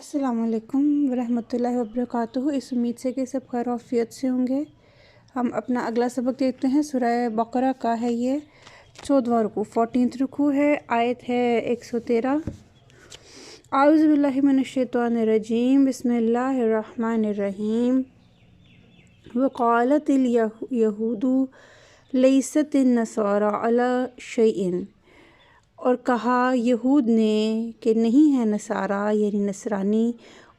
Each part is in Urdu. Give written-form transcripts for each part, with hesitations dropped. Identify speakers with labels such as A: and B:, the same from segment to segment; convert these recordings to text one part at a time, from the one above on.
A: السلام علیکم ورحمۃ اللہ وبرکاتہ۔ اس امید سے کہ سب خیر و عافیت سے ہوں گے۔ ہم اپنا اگلا سبق دیکھتے ہیں۔ سورہ بقرہ کا ہے یہ 14واں رکوع، 14th رکوع ہے، آیت ہے 113۔ اعوذ باللہ من الشیطان الرجیم، بسم اللہ الرحمن الرحیم۔ وقالت الیہود لیست النصارى علی شیء، اور کہا یہود نے کہ نہیں ہے نصارہ یعنی نصرانی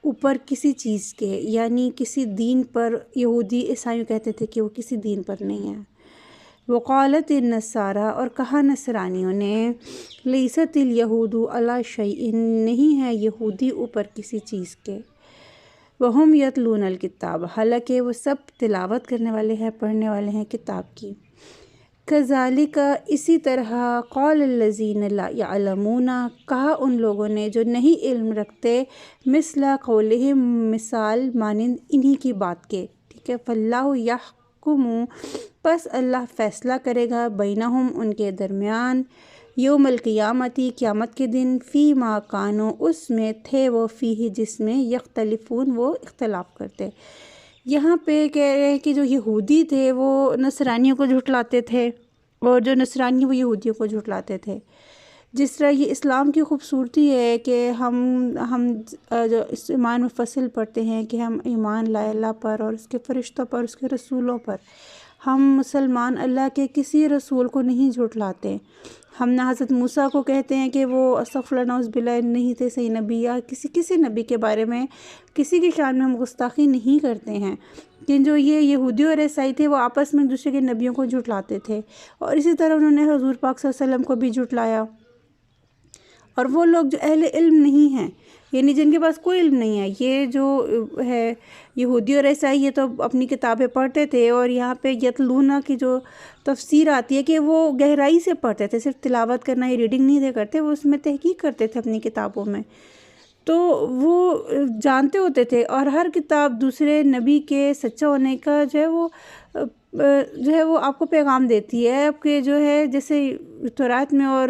A: اوپر کسی چیز کے، یعنی کسی دین پر۔ یہودی عیسائیوں کہتے تھے کہ وہ کسی دین پر نہیں ہے۔ وقالت النصارى، اور کہا نصرانیوں نے، لیست الیہود علی شیء، نہیں ہے یہودی اوپر کسی چیز کے۔ وہم یتلون الکتاب، حالانکہ وہ سب تلاوت کرنے والے ہیں، پڑھنے والے ہیں کتاب کی۔ کذالک، اسی طرح، قال الذین لا یعلمون، کہا ان لوگوں نے جو نہیں علم رکھتے، مثل قولہم، مثال مانند انہی کی بات کے، ٹھیک ہے۔ فاللہ یحکم، پس اللہ فیصلہ کرے گا، بینہم، ان کے درمیان، یوم القیامتی، قیامت کے دن، فی ما کانوا، اس میں تھے وہ، فیہ، جس میں، یختلفون، وہ اختلاف کرتے۔ یہاں پہ کہہ رہے ہیں کہ جو یہودی تھے وہ نصرانیوں کو جھٹلاتے تھے، اور جو نصرانی وہ یہودیوں کو جھٹلاتے تھے۔ جس طرح یہ اسلام کی خوبصورتی ہے کہ ہم جو اس ایمان مفصل پڑھتے ہیں کہ ہم ایمان لائے اللہ پر اور اس کے فرشتوں پر، اس کے رسولوں پر۔ ہم مسلمان اللہ کے کسی رسول کو نہیں جھٹلاتے۔ ہم نہ حضرت موسیٰ کو کہتے ہیں کہ وہ استغفر اللہ نعوذ باللہ نہیں تھے صحیح نبی، یا کسی نبی کے بارے میں، کسی کی شان میں ہم گستاخی نہیں کرتے ہیں۔ لیکن جو یہ یہودی اور عیسائی تھے وہ آپس میں ایک دوسرے کے نبیوں کو جھٹلاتے تھے، اور اسی طرح انہوں نے حضور پاک صلی اللہ علیہ وسلم کو بھی جھٹلایا۔ اور وہ لوگ جو اہل علم نہیں ہیں، یعنی جن کے پاس کوئی علم نہیں ہے، یہ جو ہے یہودی اور عیسائی، یہ تو اپنی کتابیں پڑھتے تھے، اور یہاں پہ یتلونا کی جو تفسیر آتی ہے کہ وہ گہرائی سے پڑھتے تھے، صرف تلاوت کرنا یا ریڈنگ نہیں دے کرتے، وہ اس میں تحقیق کرتے تھے اپنی کتابوں میں، تو وہ جانتے ہوتے تھے۔ اور ہر کتاب دوسرے نبی کے سچا ہونے کا جو ہے وہ آپ کو پیغام دیتی ہے، آپ کے جو ہے جیسے تورات میں اور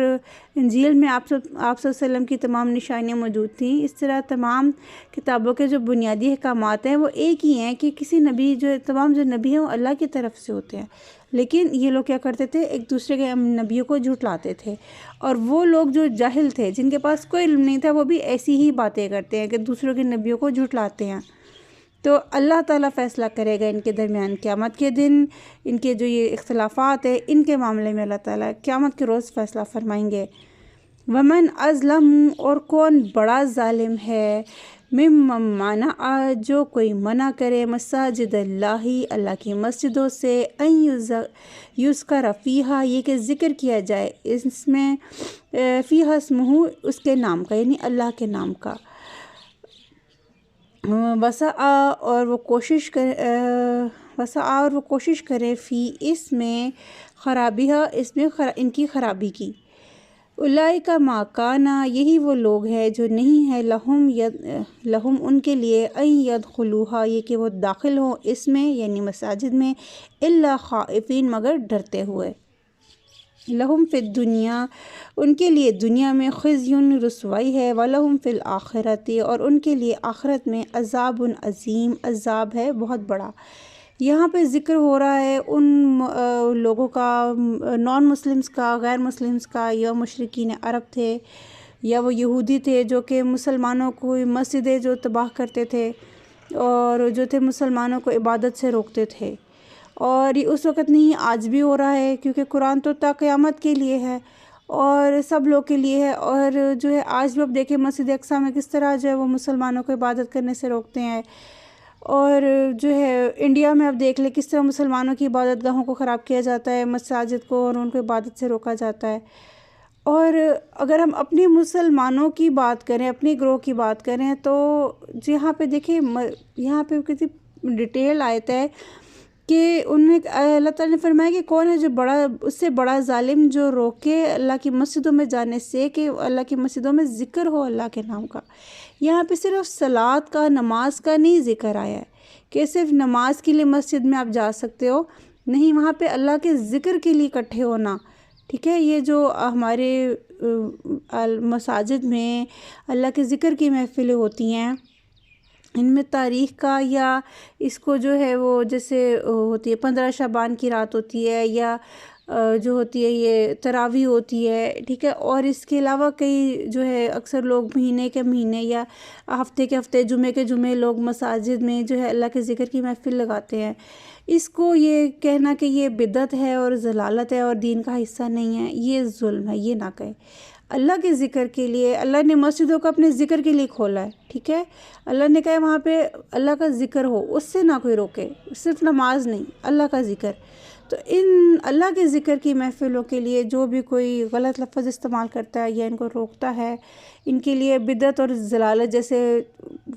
A: انجیل میں آپ صلی اللہ علیہ وسلم کی تمام نشانیاں موجود تھیں، اس طرح تمام کتابوں کے جو بنیادی احکامات ہیں وہ ایک ہی ہیں کہ کسی نبی، جو تمام جو نبی ہیں وہ اللہ کی طرف سے ہوتے ہیں۔ لیکن یہ لوگ کیا کرتے تھے، ایک دوسرے کے نبیوں کو جھٹلاتے تھے، اور وہ لوگ جو جاہل تھے، جن کے پاس کوئی علم نہیں تھا، وہ بھی ایسی ہی باتیں کرتے ہیں کہ دوسروں کے نبیوں کو جھٹلاتے ہیں۔ تو اللہ تعالیٰ فیصلہ کرے گا ان کے درمیان قیامت کے دن، ان کے جو یہ اختلافات ہیں ان کے معاملے میں اللہ تعالیٰ قیامت کے روز فیصلہ فرمائیں گے۔ ومن اظلم، اور کون بڑا ظالم ہے، ممن منع، جو کوئی منع کرے، مساجد اللہ، اللہ کی مسجدوں سے، ان یذکر فیہا، یہ کہ ذکر کیا جائے اس میں، فیہا اسمہ، اس کے نام کا، یعنی اللہ کے نام کا، وسعی، اور وہ کوشش کرے، فی، اس میں، خرابیہ، اس میں ان کی خرابی کی۔ اولئک ما کان، یہی وہ لوگ ہیں جو نہیں ہے، لہم ان کے لیے، ان یدخلوہا، یہ کہ وہ داخل ہوں اس میں، یعنی مساجد میں، الا خائفین، مگر ڈرتے ہوئے۔ لہم فی الدنیا، ان کے لیے دنیا میں، خزی، رسوائی ہے، ولہم فی الآخرۃ، اور ان کے لیے آخرت میں، عذاب عظیم، عذاب ہے بہت بڑا۔ یہاں پہ ذکر ہو رہا ہے ان لوگوں کا، نان مسلمز کا، غیر مسلمز کا، یا مشرکین عرب تھے، یا وہ یہودی تھے جو کہ مسلمانوں کو مسجدیں جو تباہ کرتے تھے، اور جو تھے مسلمانوں کو عبادت سے روکتے تھے۔ اور یہ اس وقت نہیں، آج بھی ہو رہا ہے، کیونکہ قرآن تو تا قیامت کے لیے ہے اور سب لوگ کے لیے ہے۔ اور جو ہے آج بھی اب دیکھیں مسجد اقصیٰ میں کس طرح جو ہے وہ مسلمانوں کو عبادت کرنے سے روکتے ہیں، اور جو ہے انڈیا میں اب دیکھ لیں کس طرح مسلمانوں کی عبادت گاہوں کو خراب کیا جاتا ہے، مساجد کو، اور ان کو عبادت سے روکا جاتا ہے۔ اور اگر ہم اپنی مسلمانوں کی بات کریں، اپنی گروہ کی بات کریں، تو یہاں پہ دیکھیں، یہاں پہ کتنی ڈیٹیل آیت ہے کہ اللہ تعالیٰ نے فرمایا کہ کون ہے جو بڑا، اس سے بڑا ظالم، جو روکے اللہ کی مسجدوں میں جانے سے، کہ اللہ کی مسجدوں میں ذکر ہو اللہ کے نام کا۔ یہاں پہ صرف صلاۃ کا، نماز کا نہیں ذکر آیا ہے کہ صرف نماز کے لیے مسجد میں آپ جا سکتے ہو، نہیں، وہاں پہ اللہ کے ذکر کے لیے اکٹھے ہونا، ٹھیک ہے۔ یہ جو ہمارے مساجد میں اللہ کے ذکر کی محفلیں ہوتی ہیں، ان میں تاریخ کا یا اس کو جو ہے وہ جیسے ہوتی ہے 15 شعبان کی رات ہوتی ہے، یا جو ہوتی ہے یہ تراویح ہوتی ہے، ٹھیک ہے، اور اس کے علاوہ کئی جو ہے اکثر لوگ مہینے کے مہینے یا ہفتے کے ہفتے جمعے کے جمعے لوگ مساجد میں جو ہے اللہ کے ذکر کی محفل لگاتے ہیں۔ اس کو یہ کہنا کہ یہ بدعت ہے اور ضلالت ہے اور دین کا حصہ نہیں ہے، یہ ظلم ہے، یہ نہ کہیں۔ اللہ کے ذکر کے لیے اللہ نے مسجدوں کو اپنے ذکر کے لیے کھولا ہے، ٹھیک ہے، اللہ نے کہا وہاں پہ اللہ کا ذکر ہو، اس سے نہ کوئی روکے، صرف نماز نہیں، اللہ کا ذکر۔ تو ان اللہ کے ذکر کی محفلوں کے لیے جو بھی کوئی غلط لفظ استعمال کرتا ہے یا ان کو روکتا ہے، ان کے لیے بدعت اور ضلالت جیسے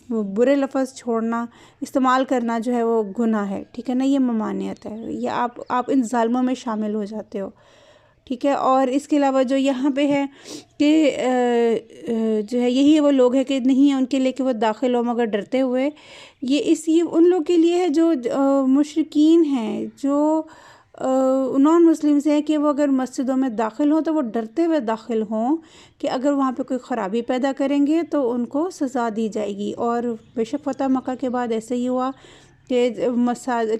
A: برے لفظ چھوڑنا استعمال کرنا جو ہے وہ گناہ ہے، ٹھیک ہے نا، یہ ممانعت ہے، یہ آپ ان ظالموں میں شامل ہو جاتے ہو، ٹھیک ہے۔ اور اس کے علاوہ جو یہاں پہ ہے کہ جو ہے یہی وہ لوگ ہیں کہ نہیں ہے ان کے لیے کہ وہ داخل ہو مگر ڈرتے ہوئے، یہ ان لوگ کے لیے ہے جو مشرکین ہیں، جو نان مسلمز ہیں، کہ وہ اگر مسجدوں میں داخل ہوں تو وہ ڈرتے ہوئے داخل ہوں کہ اگر وہاں پہ کوئی خرابی پیدا کریں گے تو ان کو سزا دی جائے گی۔ اور بے شک فتح مکہ کے بعد ایسے ہی ہوا کہ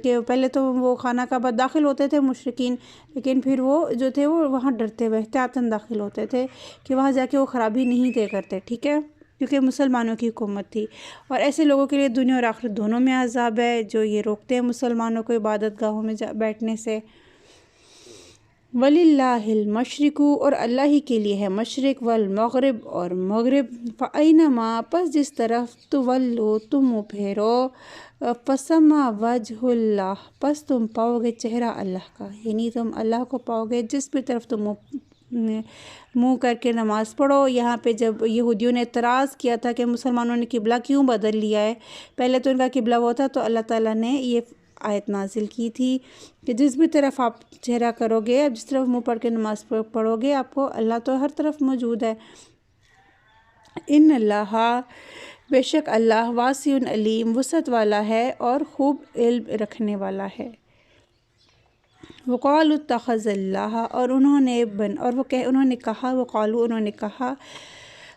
A: کہ پہلے تو وہ خانہ کعبہ داخل ہوتے تھے مشرکین، لیکن پھر وہ جو تھے وہ وہاں ڈرتے ہوئے احتیاطاً داخل ہوتے تھے کہ وہاں جا کے وہ خرابی نہیں دے کرتے، ٹھیک ہے، کیونکہ مسلمانوں کی حکومت تھی۔ اور ایسے لوگوں کے لیے دنیا اور آخرت دونوں میں عذاب ہے جو یہ روکتے ہیں مسلمانوں کو عبادت گاہوں میں بیٹھنے سے۔ وَلِلَّهِ الْمَشْرِقُ، اور اللہ ہی کے لیے ہے مشرق، والمغرب، اور مغرب، فَأَيْنَمَا، پس جس طرف تولو تم منہ پھیرو، فَسَمَّ وَجْهُ اللَّهِ، پس تم پاؤ گے چہرہ اللہ کا، یعنی تم اللہ کو پاؤ گے جس بھی طرف تم منہ کر کے نماز پڑھو۔ یہاں پہ جب یہودیوں نے اعتراض کیا تھا کہ مسلمانوں نے قبلہ کیوں بدل لیا ہے، پہلے تو ان کا قبلہ وہ تھا، تو اللہ تعالیٰ نے یہ آیت نازل کی تھی کہ جس بھی طرف آپ چہرہ کرو گے، اب جس طرف منہ پڑھ کے نماز پڑھو گے، آپ کو اللہ تو ہر طرف موجود ہے۔ ان اللہ، بے شک اللہ، واسع علیم، وسعت والا ہے اور خوب علم رکھنے والا ہے۔ وقالوا اتخذ اللہ، اور انہوں نے کہا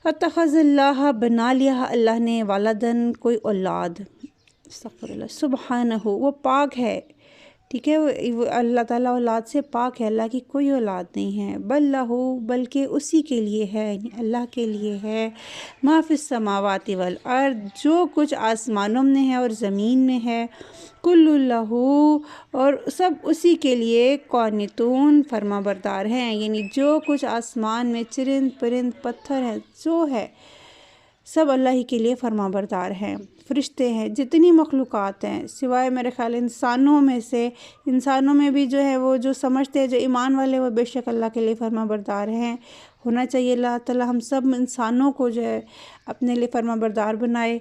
A: اتخذ اللہ، بنا لیا اللہ نے، والدن، کوئی اولاد، استغفر اللہ، سبحانہ، وہ پاک ہے، ٹھیک ہے، وہ اللہ تعالیٰ اولاد سے پاک ہے، اللہ کی کوئی اولاد نہیں ہے۔ بل لہو، بلکہ اسی کے لیے ہے، یعنی اللہ کے لیے ہے، ما فی السماوات والارض، جو کچھ آسمانوں میں ہے اور زمین میں ہے، کل لہو، اور سب اسی کے لیے، قانتون، فرما بردار ہیں، یعنی جو کچھ آسمان میں چرند پرند پتھر ہیں جو ہے سب اللہ ہی کے لیے فرما بردار ہیں۔ فرشتے ہیں، جتنی مخلوقات ہیں سوائے میرے خیال انسانوں میں سے، انسانوں میں بھی جو ہے وہ جو سمجھتے ہیں، جو ایمان والے، وہ بے شک اللہ کے لیے فرما بردار ہیں، ہونا چاہیے۔ اللہ تعالیٰ ہم سب انسانوں کو جو ہے اپنے لیے فرما بردار بنائے،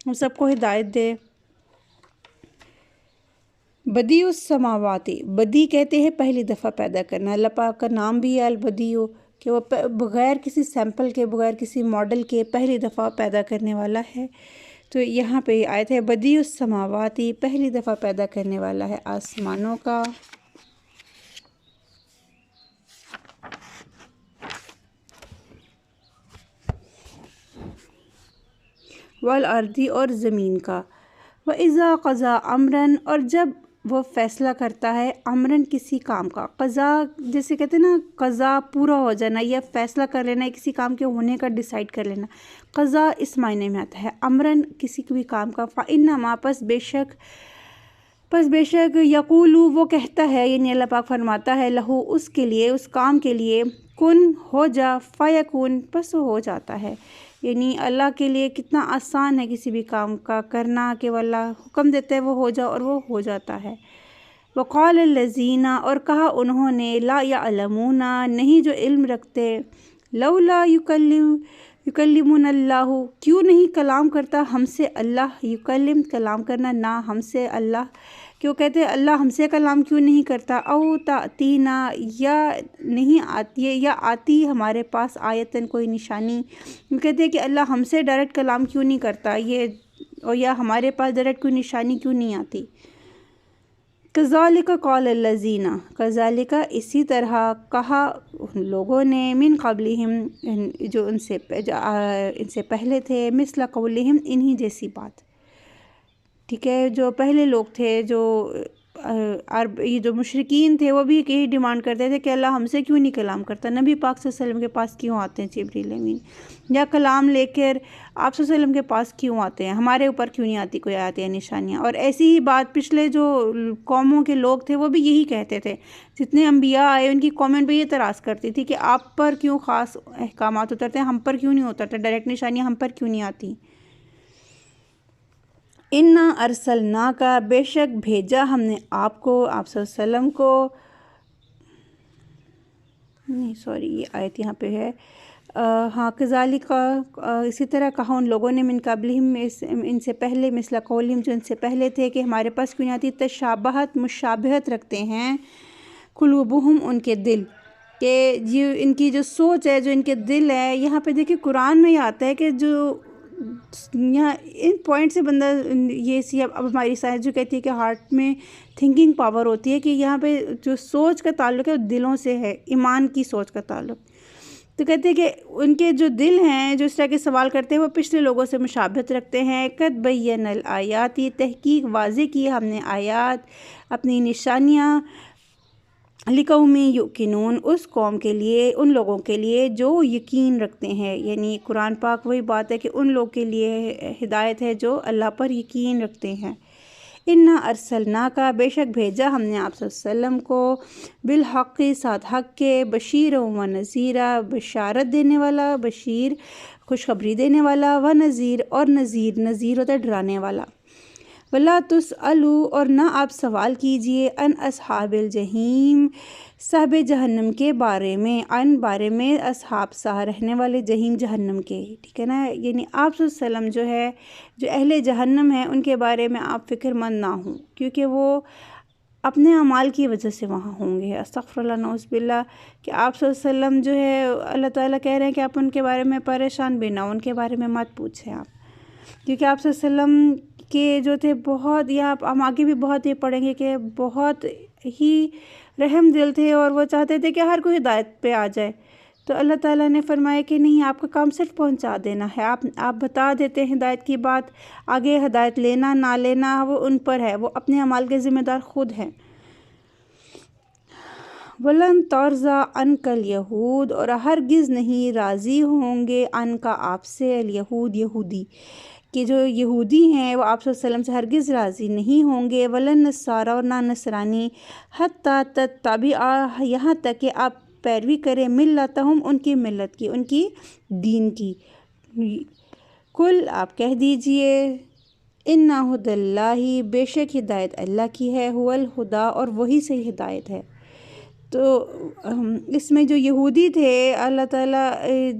A: ہم سب کو ہدایت دے۔ بدیع السماوات، بدیع کہتے ہیں پہلی دفعہ پیدا کرنا، اللہ پاک کا نام بھی ہے البدیع، کہ وہ بغیر کسی سیمپل کے، بغیر کسی ماڈل کے پہلی دفعہ پیدا کرنے والا ہے۔ تو یہاں پہ آیت ہے بدیع السماوات، پہلی دفعہ پیدا کرنے والا ہے آسمانوں کا، والارض، اور زمین کا، وَإِذَا قَضَى أَمْرًا، اور جب وہ فیصلہ کرتا ہے، امراً کسی کام کا، قضا جیسے کہتے ہیں نا، قضا پورا ہو جانا یا فیصلہ کر لینا، کسی کام کے ہونے کا ڈیسائیڈ کر لینا، قضا اس معنی میں آتا ہے، امراً کسی بھی کام کا، فَإِنَّمَا، پس بے شک یقولو، وہ کہتا ہے، یعنی اللہ پاک فرماتا ہے، لہو، اس کے لیے، اس کام کے لیے، کن، ہو جا، فیکون، پس وہ ہو جاتا ہے۔ یعنی اللہ کے لیے کتنا آسان ہے کسی بھی کام کا کرنا، کہ وہ اللہ حکم دیتے ہیں وہ ہو جا اور وہ ہو جاتا ہے۔ وقال الذین، اور کہا انہوں نے، لا یعلمون، نہیں جو علم رکھتے، لولا یکلمنا اللہ، کیوں نہیں کلام کرتا ہم سے اللہ، یکلم، کلام کرنا، نہ ہم سے اللہ، کیوں کہتے ہیں اللہ ہم سے کلام کیوں نہیں کرتا، او تأتینا، یا نہیں آتی ہے، یا آتی ہمارے پاس، آیتن، کوئی نشانی، کہتے ہیں کہ اللہ ہم سے ڈائریکٹ کلام کیوں نہیں کرتا، یہ، اور یا ہمارے پاس ڈائریکٹ کوئی نشانی کیوں نہیں آتی۔ کذالک قال الذین، کذالک اسی طرح کہا ان لوگوں نے، من قبلہم جو ان سے پہلے تھے، مثل قولہم انہی جیسی بات، ٹھیک ہے، جو پہلے لوگ تھے، جو عرب، یہ جو مشرکین تھے، وہ بھی یہی ڈیمانڈ کرتے تھے کہ اللہ ہم سے کیوں نہیں کلام کرتا، نبی پاک صلی اللہ علیہ وسلم کے پاس کیوں آتے ہیں جبریل امین، یا کلام لے کر آپ صلی اللہ علیہ وسلم کے پاس کیوں آتے ہیں، ہمارے اوپر کیوں نہیں آتی کوئی آیات یا نشانیاں۔ اور ایسی ہی بات پچھلے جو قوموں کے لوگ تھے وہ بھی یہی کہتے تھے، جتنے انبیاء آئے ان کی قومیں بھی یہ اعتراض کرتی تھی کہ آپ پر کیوں خاص احکامات اترتے ہیں، ہم پر کیوں نہیں اترتے، ڈائریکٹ نشانیاں ہم پر کیوں نہیں آتی۔ انا ارسلناک، بے شک بھیجا ہم نے آپ کو، آپ صلی اللہ علیہ وسلم کو، نہیں سوری یہ آیت یہاں پہ ہے، ہاں کذالک، اسی طرح کہا ان لوگوں نے، من قبلہم ان سے پہلے، مثل قولہم جو ان سے پہلے تھے کہ ہمارے پاس کیوں نہیں آتی، تشابہت مشابہت رکھتے ہیں، قلوبہم ان کے دل، کہ یہ ان کی جو سوچ ہے، جو ان کے دل ہے، یہاں پہ دیکھیں قرآن میں یہ آتا ہے کہ جو یہاں ان پوائنٹ سے بندہ یہ سی اب ہماری سائنس جو کہتی ہے کہ ہارٹ میں تھنکنگ پاور ہوتی ہے، کہ یہاں پہ جو سوچ کا تعلق ہے وہ دلوں سے ہے، ایمان کی سوچ کا تعلق، تو کہتے ہیں کہ ان کے جو دل ہیں جو اس طرح کے سوال کرتے ہیں وہ پچھلے لوگوں سے مشابہت رکھتے ہیں۔ قد بینا الآیات، تحقیق واضح کی ہم نے آیات، اپنی نشانیاں، لقوم یوقنون، اس قوم کے لیے، ان لوگوں کے لیے جو یقین رکھتے ہیں، یعنی قرآن پاک وہی بات ہے کہ ان لوگ کے لیے ہدایت ہے جو اللہ پر یقین رکھتے ہیں۔ انا ارسلناک، بے شک بھیجا ہم نے آپ صلی اللہ علیہ وسلم کو، بالحق، ساتھ حق کے، بشیر و نذیرا، بشارت دینے والا، بشیر خوشخبری دینے والا، و نذیر اور نذیر، نذیر ہوتا ہے ڈرانے والا۔ ولا تسألوا، اور نہ آپ سوال کیجئے، ان اصحاب الجحیم، صاحب جہنم کے بارے میں، ان بارے میں اصحاب سا رہنے والے جہیم جہنم کے، ٹھیک ہے نا، یعنی آپ صلی اللہ علیہ وسلم جو ہے، جو اہل جہنم ہے ان کے بارے میں آپ فکر مند نہ ہوں، کیونکہ وہ اپنے اعمال کی وجہ سے وہاں ہوں گے، استغفر اللہ نعوذ باللہ، کہ آپ صلی اللہ علیہ وسلم جو ہے اللہ تعالیٰ کہہ رہے ہیں کہ آپ ان کے بارے میں پریشان بھی نہ ہوں، ان کے بارے میں مت پوچھیں آپ، کیونکہ آپ صلی اللہ علیہ وسلم کہ جو تھے بہت، یا ہم آگے بھی بہت یہ پڑھیں گے کہ بہت ہی رحم دل تھے، اور وہ چاہتے تھے کہ ہر کوئی ہدایت پہ آ جائے، تو اللہ تعالیٰ نے فرمایا کہ نہیں، آپ کا کام صرف پہنچا دینا ہے، آپ بتا دیتے ہیں ہدایت کی بات، آگے ہدایت لینا نہ لینا وہ ان پر ہے، وہ اپنے اعمال کے ذمہ دار خود ہیں۔ وَلَن تَرْضَىٰ عَنْكَ الْيَهُودُ، اور ہرگز نہیں راضی ہوں گے ان کا آپ سے، الیہود یہودی، کہ جو یہودی ہیں وہ آپ صلی اللہ علیہ وسلم سے ہرگز راضی نہیں ہوں گے، وَلَن نصارى، اور نہ نصرانی، حتیٰ تتبع، یہاں تک کہ آپ پیروی کریں، ملتہم، ان کی ملت کی، ان کی دین کی۔ کل، آپ کہہ دیجئے، اِنَّ ھُدَى اللّہ، بے شک ہدایت اللہ کی ہے، هُوَ الْھُدیٰ، اور وہی صحیح ہدایت ہے۔ تو اس میں جو یہودی تھے، اللہ تعالیٰ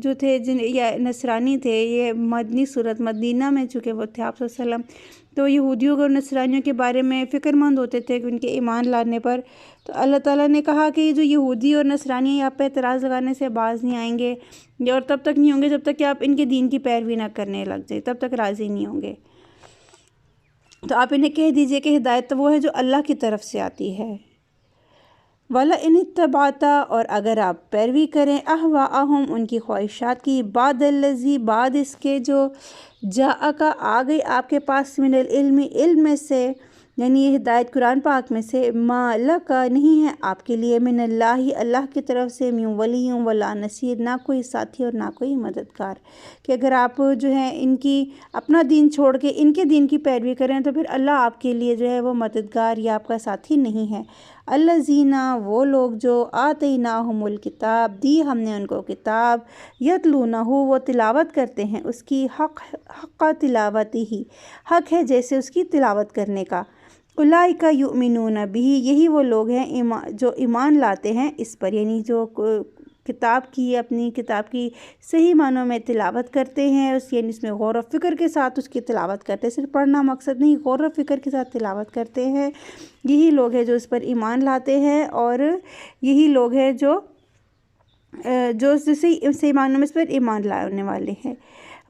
A: جو تھے یا نصرانی تھے، یہ مدنی صورت، مدینہ میں چونکہ وہ تھے آپ صلی اللہ علیہ وسلم، تو یہودیوں اور نصرانیوں کے بارے میں فکر مند ہوتے تھے کہ ان کے ایمان لانے پر، تو اللہ تعالیٰ نے کہا کہ یہ جو یہودی اور نصرانی آپ پہ اعتراض لگانے سے باز نہیں آئیں گے، اور تب تک نہیں ہوں گے جب تک کہ آپ ان کے دین کی پیروی نہ کرنے لگ جائے، تب تک راضی نہیں ہوں گے۔ تو آپ انہیں کہہ دیجئے کہ ہدایت تو وہ ہے جو اللہ کی طرف سے آتی ہے۔ وَلَئِنِ اتَّبَعْتَ، اور اگر آپ پیروی کریں، أَهْوَاءَهُمْ، ان کی خواہشات کی، بعد الذی، بعد اس کے جو جاءک، آ گئی آپ کے پاس، من العلم، علم میں سے، یعنی یہ ہدایت قرآن پاک میں سے، ما لک، نہیں ہے آپ کے لیے، من اللہ، اللہ کی طرف سے، من ولی ولا نصیر، نہ کوئی ساتھی اور نہ کوئی مددگار، کہ اگر آپ جو ہے ان کی اپنا دین چھوڑ کے ان کے دین کی پیروی کریں تو پھر اللہ آپ کے لیے جو ہے وہ مددگار یا آپ کا ساتھی نہیں ہے۔ الذین، وہ لوگ جو آتیناہم الکتاب، دی ہم نے ان کو کتاب، یتلونہ، وہ تلاوت کرتے ہیں اس کی، حق تلاوتی ہی، حق ہے جیسے اس کی تلاوت کرنے کا، اولئک یؤمنون بہ، یہی وہ لوگ ہیں جو ایمان لاتے ہیں اس پر، یعنی جو کتاب کی، اپنی کتاب کی صحیح معنوں میں تلاوت کرتے ہیں، یعنی اس میں غور و فکر کے ساتھ اس کی تلاوت کرتے ہیں، صرف پڑھنا مقصد نہیں، غور و فکر کے ساتھ تلاوت کرتے ہیں، یہی لوگ ہیں جو اس پر ایمان لاتے ہیں، اور یہی لوگ ہیں جو صحیح معنوں میں اس پر ایمان لانے والے ہیں۔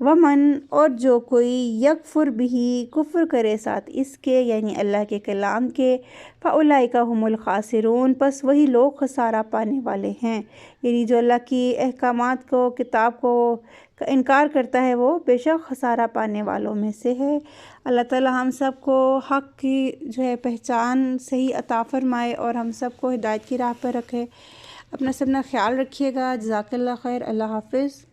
A: ومن اور جو کوئی یکفر بھی کفر کرے ساتھ اس کے یعنی اللہ کے کلام کے فاولئک هم الخاسرون پس وہی لوگ خسارہ پانے والے ہیں، یعنی جو اللہ کی احکامات کو کتاب کو کا انکار کرتا ہے وہ بے شک خسارہ پانے والوں میں سے ہے۔ اللہ تعالی ہم سب کو حق کی جو ہے پہچان صحیح عطا فرمائے اور ہم سب کو ہدایت کی راہ پر رکھے۔ اپنا سب نے خیال رکھیے گا۔ جزاک اللہ خیر۔ اللہ حافظ۔